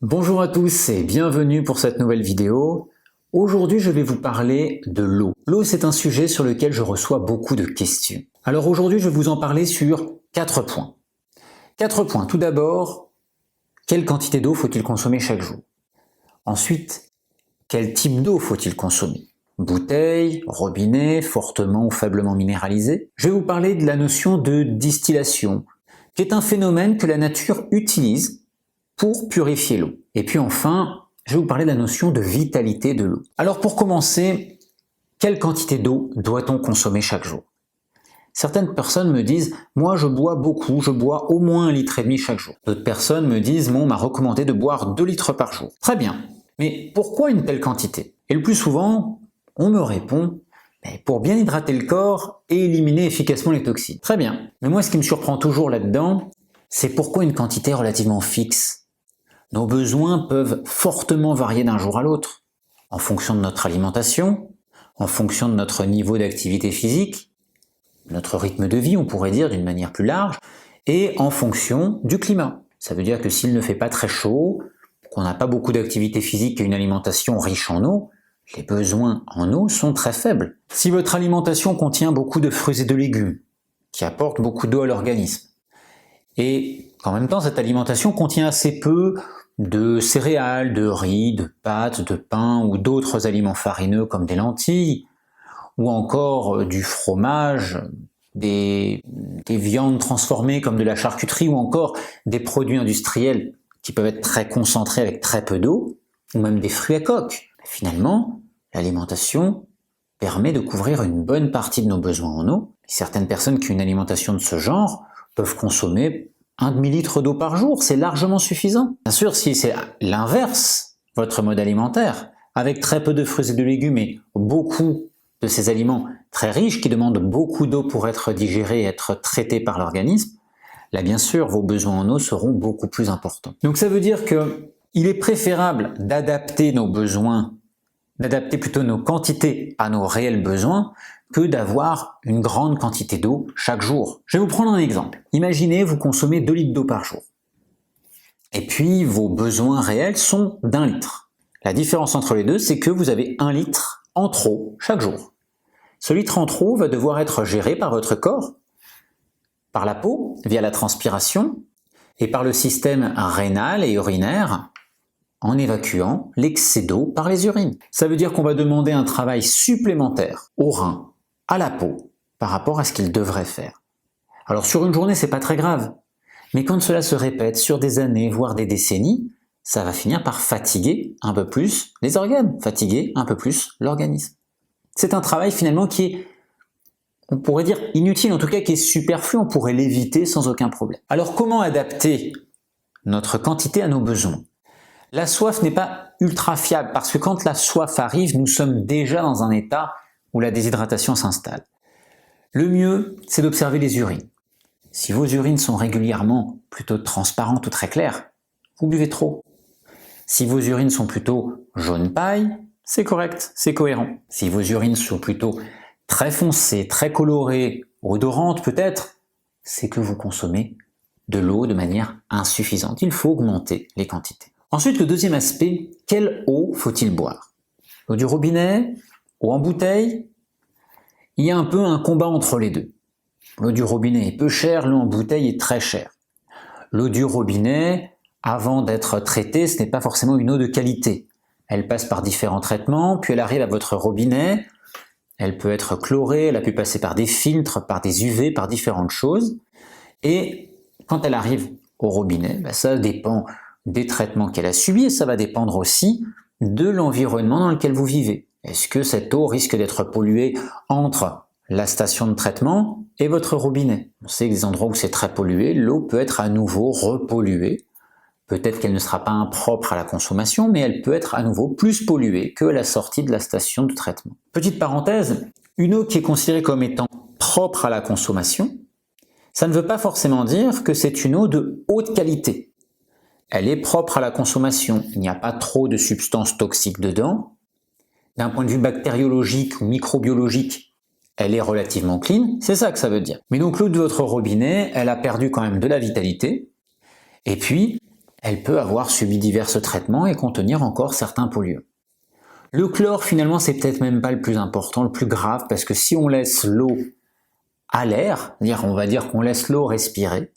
Bonjour à tous et bienvenue pour cette nouvelle vidéo. Aujourd'hui, je vais vous parler de l'eau. L'eau, c'est un sujet sur lequel je reçois beaucoup de questions. Alors aujourd'hui, je vais vous en parler sur 4 points. 4 points. Tout d'abord, quelle quantité d'eau faut-il consommer chaque jour? Ensuite, quel type d'eau faut-il consommer? Bouteille, robinet, fortement ou faiblement minéralisé? Je vais vous parler de la notion de distillation, qui est un phénomène que la nature utilise pour purifier l'eau. Et puis enfin, je vais vous parler de la notion de vitalité de l'eau. Alors pour commencer, quelle quantité d'eau doit-on consommer chaque jour? Certaines personnes me disent « moi je bois beaucoup, je bois au moins 1,5 litre chaque jour ». D'autres personnes me disent « on m'a recommandé de boire 2 litres par jour ». Très bien, mais pourquoi une telle quantité? Et le plus souvent, on me répond « pour bien hydrater le corps et éliminer efficacement les toxines ». Très bien, mais moi ce qui me surprend toujours là-dedans, c'est pourquoi une quantité relativement fixe? Nos besoins peuvent fortement varier d'un jour à l'autre, en fonction de notre alimentation, en fonction de notre niveau d'activité physique, notre rythme de vie, on pourrait dire d'une manière plus large, et en fonction du climat. Ça veut dire que s'il ne fait pas très chaud, qu'on n'a pas beaucoup d'activité physique et une alimentation riche en eau, les besoins en eau sont très faibles. Si votre alimentation contient beaucoup de fruits et de légumes, qui apportent beaucoup d'eau à l'organisme, et qu'en même temps cette alimentation contient assez peu de céréales, de riz, de pâtes, de pain ou d'autres aliments farineux comme des lentilles, ou encore du fromage, des viandes transformées comme de la charcuterie, ou encore des produits industriels qui peuvent être très concentrés avec très peu d'eau, ou même des fruits à coque. Finalement, l'alimentation permet de couvrir une bonne partie de nos besoins en eau. Certaines personnes qui ont une alimentation de ce genre peuvent consommer 1 demi-litre d'eau par jour, c'est largement suffisant. Bien sûr, si c'est l'inverse, votre mode alimentaire, avec très peu de fruits et de légumes et beaucoup de ces aliments très riches qui demandent beaucoup d'eau pour être digérés et être traités par l'organisme, là bien sûr vos besoins en eau seront beaucoup plus importants. Donc ça veut dire qu'il est préférable d'adapter nos besoins, d'adapter plutôt nos quantités à nos réels besoins, que d'avoir une grande quantité d'eau chaque jour. Je vais vous prendre un exemple. Imaginez, vous consommez 2 litres d'eau par jour. Et puis, vos besoins réels sont d'1 litre. La différence entre les deux, c'est que vous avez 1 litre en trop chaque jour. Ce litre en trop va devoir être géré par votre corps, par la peau, via la transpiration, et par le système rénal et urinaire, en évacuant l'excès d'eau par les urines. Ça veut dire qu'on va demander un travail supplémentaire aux reins, à la peau, par rapport à ce qu'ils devraient faire. Alors sur une journée, c'est pas très grave, mais quand cela se répète sur des années, voire des décennies, ça va finir par fatiguer un peu plus les organes, fatiguer un peu plus l'organisme. C'est un travail finalement qui est, on pourrait dire inutile, en tout cas qui est superflu, on pourrait l'éviter sans aucun problème. Alors comment adapter notre quantité à nos besoins? La soif n'est pas ultra fiable parce que quand la soif arrive, nous sommes déjà dans un état où la déshydratation s'installe. Le mieux, c'est d'observer les urines. Si vos urines sont régulièrement plutôt transparentes ou très claires, vous buvez trop. Si vos urines sont plutôt jaune paille, c'est correct, c'est cohérent. Si vos urines sont plutôt très foncées, très colorées, odorantes peut-être, c'est que vous consommez de l'eau de manière insuffisante. Il faut augmenter les quantités. Ensuite, le deuxième aspect, quelle eau faut-il boire? L'eau du robinet? Eau en bouteille? Il y a un peu un combat entre les deux. L'eau du robinet est peu chère, l'eau en bouteille est très chère. L'eau du robinet, avant d'être traitée, ce n'est pas forcément une eau de qualité. Elle passe par différents traitements, puis elle arrive à votre robinet. Elle peut être chlorée, elle a pu passer par des filtres, par des UV, par différentes choses. Et quand elle arrive au robinet, ça dépend des traitements qu'elle a subis et ça va dépendre aussi de l'environnement dans lequel vous vivez. Est-ce que cette eau risque d'être polluée entre la station de traitement et votre robinet? On sait que des endroits où c'est très pollué, l'eau peut être à nouveau repolluée. Peut-être qu'elle ne sera pas impropre à la consommation, mais elle peut être à nouveau plus polluée que la sortie de la station de traitement. Petite parenthèse, une eau qui est considérée comme étant propre à la consommation, ça ne veut pas forcément dire que c'est une eau de haute qualité. Elle est propre à la consommation, il n'y a pas trop de substances toxiques dedans. D'un point de vue bactériologique ou microbiologique, elle est relativement clean, c'est ça que ça veut dire. Mais donc l'eau de votre robinet, elle a perdu quand même de la vitalité, et puis elle peut avoir subi divers traitements et contenir encore certains polluants. Le chlore, finalement, c'est peut-être même pas le plus important, le plus grave, parce que si on laisse l'eau à l'air, on va dire qu'on laisse l'eau respirer,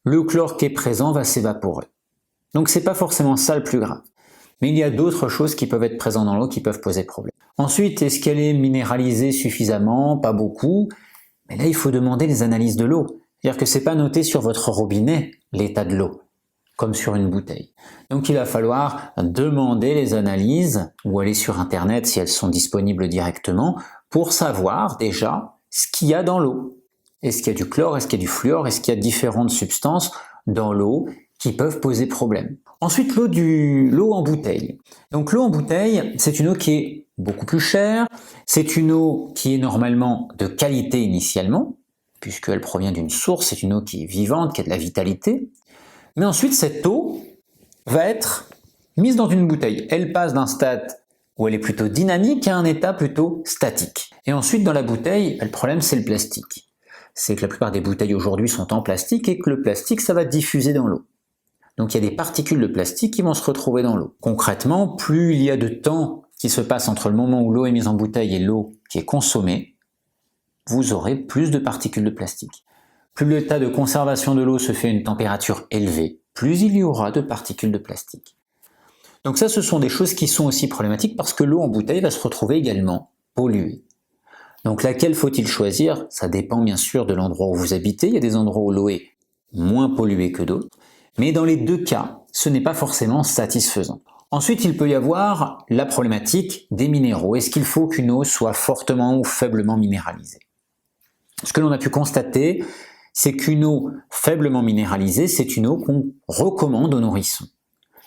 le chlore qui est présent va s'évaporer. Donc c'est pas forcément ça le plus grave. Mais il y a d'autres choses qui peuvent être présentes dans l'eau qui peuvent poser problème. Ensuite, est-ce qu'elle est minéralisée suffisamment? Pas beaucoup. Mais là, il faut demander les analyses de l'eau. C'est-à-dire que c'est pas noté sur votre robinet l'état de l'eau, comme sur une bouteille. Donc il va falloir demander les analyses ou aller sur Internet si elles sont disponibles directement pour savoir déjà ce qu'il y a dans l'eau. Est-ce qu'il y a du chlore? Est-ce qu'il y a du fluor? Est-ce qu'il y a différentes substances dans l'eau qui peuvent poser problème? Ensuite, l'eau en bouteille. Donc l'eau en bouteille, c'est une eau qui est beaucoup plus chère. C'est une eau qui est normalement de qualité initialement, puisqu'elle provient d'une source. C'est une eau qui est vivante, qui a de la vitalité. Mais ensuite, cette eau va être mise dans une bouteille. Elle passe d'un stade où elle est plutôt dynamique à un état plutôt statique. Et ensuite, dans la bouteille, le problème, c'est le plastique. C'est que la plupart des bouteilles aujourd'hui sont en plastique et que le plastique, ça va diffuser dans l'eau. Donc il y a des particules de plastique qui vont se retrouver dans l'eau. Concrètement, plus il y a de temps qui se passe entre le moment où l'eau est mise en bouteille et l'eau qui est consommée, vous aurez plus de particules de plastique. Plus l'état de conservation de l'eau se fait à une température élevée, plus il y aura de particules de plastique. Donc ça, ce sont des choses qui sont aussi problématiques parce que l'eau en bouteille va se retrouver également polluée. Donc laquelle faut-il choisir? Ça dépend bien sûr de l'endroit où vous habitez. Il y a des endroits où l'eau est moins polluée que d'autres. Mais dans les deux cas, ce n'est pas forcément satisfaisant. Ensuite, il peut y avoir la problématique des minéraux. Est-ce qu'il faut qu'une eau soit fortement ou faiblement minéralisée? Ce que l'on a pu constater, c'est qu'une eau faiblement minéralisée, c'est une eau qu'on recommande aux nourrissons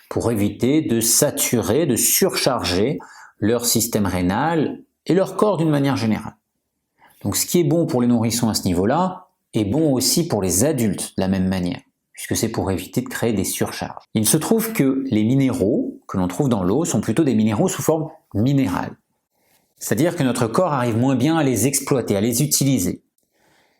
pour éviter de saturer, de surcharger leur système rénal et leur corps d'une manière générale. Donc ce qui est bon pour les nourrissons à ce niveau-là est bon aussi pour les adultes de la même manière, puisque c'est pour éviter de créer des surcharges. Il se trouve que les minéraux que l'on trouve dans l'eau sont plutôt des minéraux sous forme minérale. C'est-à-dire que notre corps arrive moins bien à les exploiter, à les utiliser.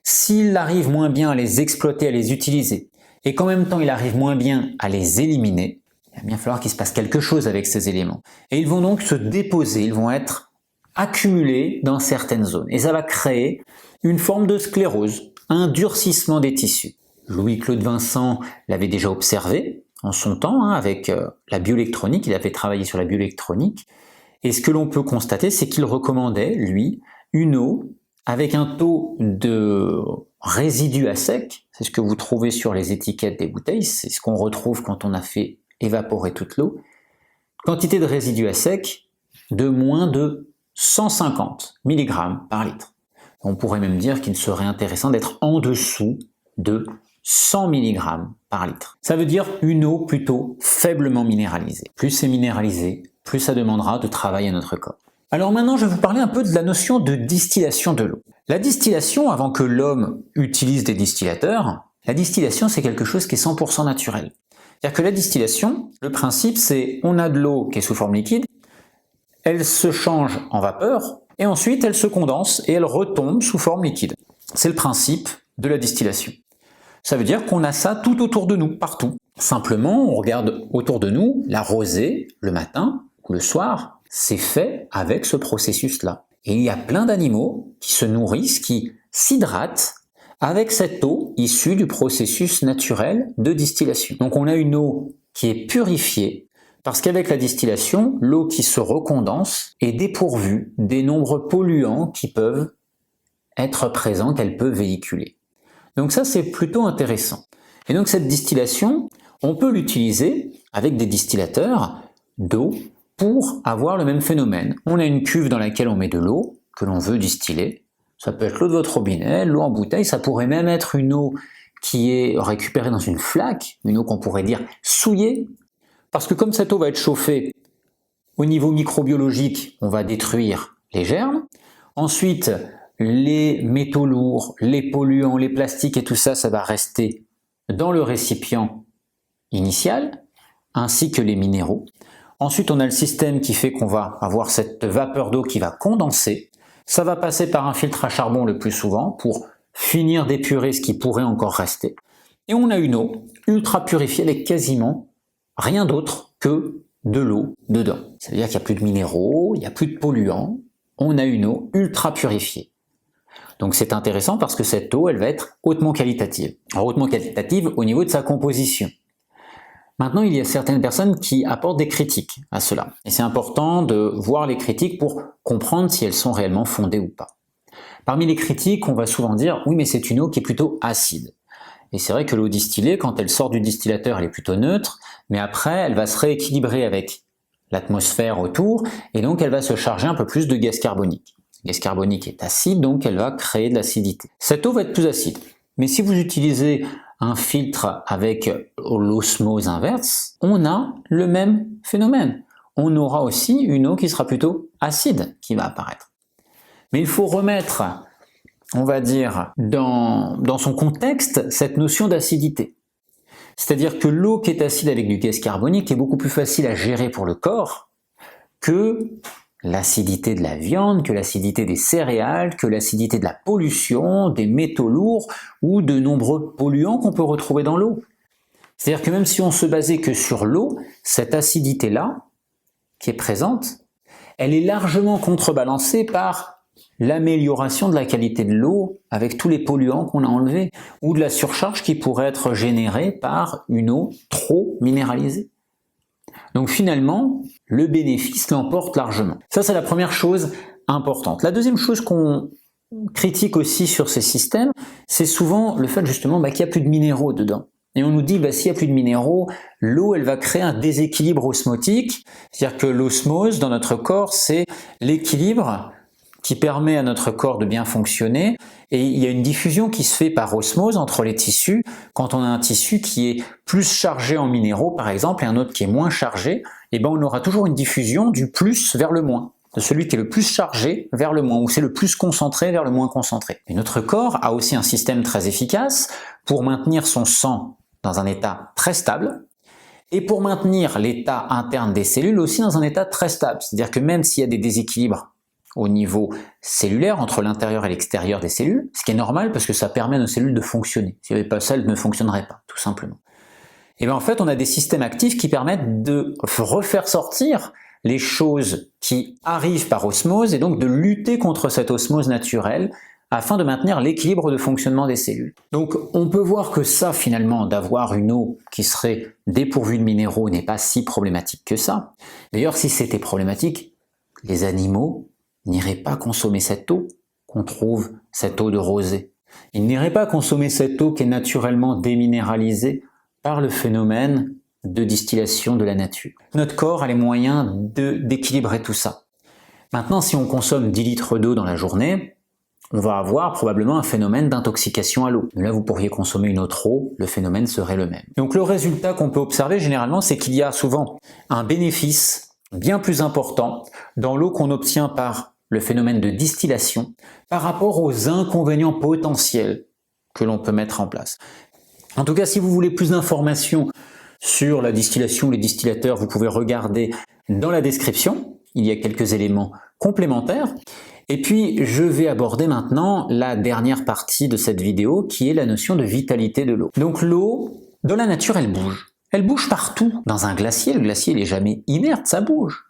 S'il arrive moins bien à les exploiter, à les utiliser, et qu'en même temps il arrive moins bien à les éliminer, il va bien falloir qu'il se passe quelque chose avec ces éléments. Et ils vont donc se déposer, ils vont être accumulés dans certaines zones. Et ça va créer une forme de sclérose, un durcissement des tissus. Louis-Claude Vincent l'avait déjà observé en son temps avec la bioélectronique, il avait travaillé sur la bioélectronique, et ce que l'on peut constater, c'est qu'il recommandait, lui, une eau avec un taux de résidus à sec, c'est ce que vous trouvez sur les étiquettes des bouteilles, c'est ce qu'on retrouve quand on a fait évaporer toute l'eau, quantité de résidus à sec de moins de 150 mg par litre. On pourrait même dire qu'il serait intéressant d'être en dessous de 100 mg par litre. Ça veut dire une eau plutôt faiblement minéralisée. Plus c'est minéralisé, plus ça demandera de travail à notre corps. Alors maintenant, je vais vous parler un peu de la notion de distillation de l'eau. La distillation, avant que l'homme utilise des distillateurs, la distillation c'est quelque chose qui est 100% naturel. C'est-à-dire que la distillation, le principe c'est on a de l'eau qui est sous forme liquide, elle se change en vapeur, et ensuite elle se condense et elle retombe sous forme liquide. C'est le principe de la distillation. Ça veut dire qu'on a ça tout autour de nous, partout. Simplement, on regarde autour de nous, la rosée, le matin ou le soir, c'est fait avec ce processus-là. Et il y a plein d'animaux qui se nourrissent, qui s'hydratent avec cette eau issue du processus naturel de distillation. Donc on a une eau qui est purifiée, parce qu'avec la distillation, l'eau qui se recondense est dépourvue des nombreux polluants qui peuvent être présents, qu'elle peut véhiculer. Donc ça, c'est plutôt intéressant. Et donc cette distillation, on peut l'utiliser avec des distillateurs d'eau pour avoir le même phénomène. On a une cuve dans laquelle on met de l'eau que l'on veut distiller. Ça peut être l'eau de votre robinet, l'eau en bouteille, ça pourrait même être une eau qui est récupérée dans une flaque, une eau qu'on pourrait dire souillée, parce que comme cette eau va être chauffée, au niveau microbiologique, on va détruire les germes. Ensuite, les métaux lourds, les polluants, les plastiques et tout ça, ça va rester dans le récipient initial, ainsi que les minéraux. Ensuite, on a le système qui fait qu'on va avoir cette vapeur d'eau qui va condenser. Ça va passer par un filtre à charbon le plus souvent pour finir d'épurer ce qui pourrait encore rester. Et on a une eau ultra purifiée avec quasiment rien d'autre que de l'eau dedans. Ça veut dire qu'il n'y a plus de minéraux, il n'y a plus de polluants, on a une eau ultra purifiée. Donc c'est intéressant parce que cette eau, elle va être hautement qualitative. Alors hautement qualitative au niveau de sa composition. Maintenant, il y a certaines personnes qui apportent des critiques à cela. Et c'est important de voir les critiques pour comprendre si elles sont réellement fondées ou pas. Parmi les critiques, on va souvent dire « oui, mais c'est une eau qui est plutôt acide ». Et c'est vrai que l'eau distillée, quand elle sort du distillateur, elle est plutôt neutre, mais après, elle va se rééquilibrer avec l'atmosphère autour, et donc elle va se charger un peu plus de gaz carbonique. Le gaz carbonique est acide, donc elle va créer de l'acidité. Cette eau va être plus acide. Mais si vous utilisez un filtre avec l'osmose inverse, on a le même phénomène. On aura aussi une eau qui sera plutôt acide qui va apparaître. Mais il faut remettre, on va dire, dans son contexte, cette notion d'acidité. C'est-à-dire que l'eau qui est acide avec du gaz carbonique est beaucoup plus facile à gérer pour le corps que l'acidité de la viande, que l'acidité des céréales, que l'acidité de la pollution, des métaux lourds ou de nombreux polluants qu'on peut retrouver dans l'eau. C'est-à-dire que même si on se basait que sur l'eau, cette acidité-là, qui est présente, elle est largement contrebalancée par l'amélioration de la qualité de l'eau avec tous les polluants qu'on a enlevés, ou de la surcharge qui pourrait être générée par une eau trop minéralisée. Donc finalement, le bénéfice l'emporte largement. Ça, c'est la première chose importante. La deuxième chose qu'on critique aussi sur ces systèmes, c'est souvent le fait justement qu'il n'y a plus de minéraux dedans. Et on nous dit, s'il n'y a plus de minéraux, l'eau, elle va créer un déséquilibre osmotique. C'est-à-dire que l'osmose, dans notre corps, c'est l'équilibre qui permet à notre corps de bien fonctionner, et il y a une diffusion qui se fait par osmose entre les tissus. Quand on a un tissu qui est plus chargé en minéraux, par exemple, et un autre qui est moins chargé, on aura toujours une diffusion du plus vers le moins, de celui qui est le plus chargé vers le moins, ou c'est le plus concentré vers le moins concentré. Et notre corps a aussi un système très efficace pour maintenir son sang dans un état très stable, et pour maintenir l'état interne des cellules aussi dans un état très stable. C'est-à-dire que même s'il y a des déséquilibres au niveau cellulaire, entre l'intérieur et l'extérieur des cellules, ce qui est normal parce que ça permet à nos cellules de fonctionner. S'il n'y avait pas ça, elles ne fonctionneraient pas, tout simplement. Et en fait, on a des systèmes actifs qui permettent de refaire sortir les choses qui arrivent par osmose et donc de lutter contre cette osmose naturelle afin de maintenir l'équilibre de fonctionnement des cellules. Donc on peut voir que ça, finalement, d'avoir une eau qui serait dépourvue de minéraux n'est pas si problématique que ça. D'ailleurs, si c'était problématique, les animaux n'iraient pas consommer cette eau qu'on trouve, cette eau de rosée. Ils n'iraient pas consommer cette eau qui est naturellement déminéralisée par le phénomène de distillation de la nature. Notre corps a les moyens d'équilibrer tout ça. Maintenant, si on consomme 10 litres d'eau dans la journée, on va avoir probablement un phénomène d'intoxication à l'eau. Là, vous pourriez consommer une autre eau, le phénomène serait le même. Donc le résultat qu'on peut observer généralement, c'est qu'il y a souvent un bénéfice bien plus important dans l'eau qu'on obtient par le phénomène de distillation par rapport aux inconvénients potentiels que l'on peut mettre en place. En tout cas, si vous voulez plus d'informations sur la distillation, les distillateurs, vous pouvez regarder dans la description, il y a quelques éléments complémentaires. Et puis, je vais aborder maintenant la dernière partie de cette vidéo qui est la notion de vitalité de l'eau. Donc l'eau, dans la nature, elle bouge. Elle bouge partout. Dans un glacier, le glacier n'est jamais inerte, ça bouge.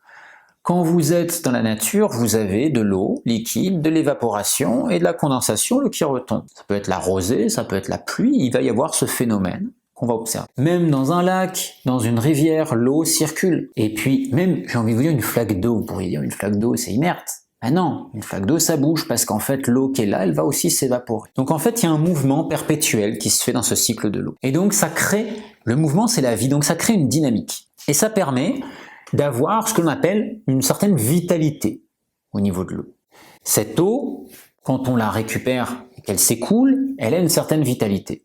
Quand vous êtes dans la nature, vous avez de l'eau liquide, de l'évaporation et de la condensation, l'eau qui retombe. Ça peut être la rosée, ça peut être la pluie, il va y avoir ce phénomène qu'on va observer. Même dans un lac, dans une rivière, l'eau circule. Et puis même, j'ai envie de vous dire, une flaque d'eau, vous pourriez dire une flaque d'eau c'est inerte. Ben non, une flaque d'eau ça bouge parce qu'en fait l'eau qui est là, elle va aussi s'évaporer. Donc en fait il y a un mouvement perpétuel qui se fait dans ce cycle de l'eau. Et donc ça crée, le mouvement c'est la vie, donc ça crée une dynamique. Et ça permet d'avoir ce que l'on appelle une certaine vitalité au niveau de l'eau. Cette eau, quand on la récupère et qu'elle s'écoule, elle a une certaine vitalité.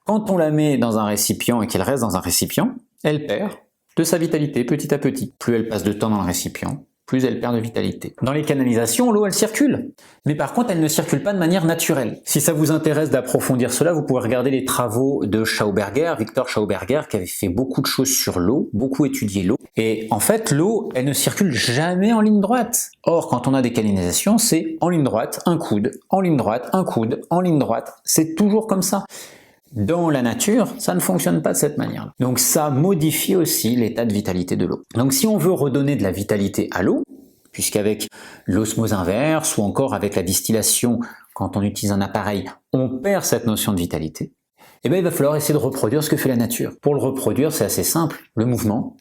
Quand on la met dans un récipient et qu'elle reste dans un récipient, elle perd de sa vitalité petit à petit. Plus elle passe de temps dans le récipient, plus elle perd de vitalité. Dans les canalisations, l'eau elle circule, mais par contre elle ne circule pas de manière naturelle. Si ça vous intéresse d'approfondir cela, vous pouvez regarder les travaux de Schauberger, Victor Schauberger, qui avait fait beaucoup de choses sur l'eau, beaucoup étudié l'eau. Et en fait, l'eau, elle ne circule jamais en ligne droite. Or, quand on a des canalisations, c'est en ligne droite, un coude, en ligne droite, un coude, en ligne droite. C'est toujours comme ça. Dans la nature, ça ne fonctionne pas de cette manière-là. Donc ça modifie aussi l'état de vitalité de l'eau. Donc si on veut redonner de la vitalité à l'eau, puisqu'avec l'osmose inverse ou encore avec la distillation, quand on utilise un appareil, on perd cette notion de vitalité, eh bien il va falloir essayer de reproduire ce que fait la nature. Pour le reproduire, c'est assez simple, le mouvement.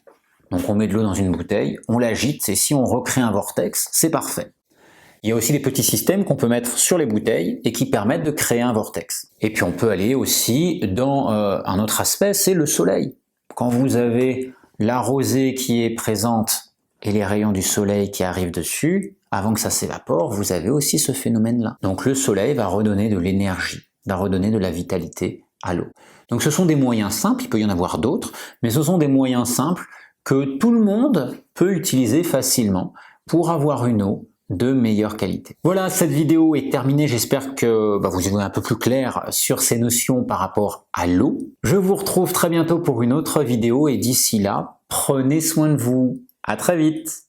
Donc on met de l'eau dans une bouteille, on l'agite, et si on recrée un vortex, c'est parfait. Il y a aussi des petits systèmes qu'on peut mettre sur les bouteilles et qui permettent de créer un vortex. Et puis on peut aller aussi dans un autre aspect, c'est le soleil. Quand vous avez la rosée qui est présente et les rayons du soleil qui arrivent dessus, avant que ça s'évapore, vous avez aussi ce phénomène-là. Donc le soleil va redonner de l'énergie, va redonner de la vitalité à l'eau. Donc ce sont des moyens simples, il peut y en avoir d'autres, mais ce sont des moyens simples que tout le monde peut utiliser facilement pour avoir une eau de meilleure qualité. Voilà, cette vidéo est terminée, j'espère que vous y voyez un peu plus clair sur ces notions par rapport à l'eau. Je vous retrouve très bientôt pour une autre vidéo et d'ici là, prenez soin de vous. À très vite.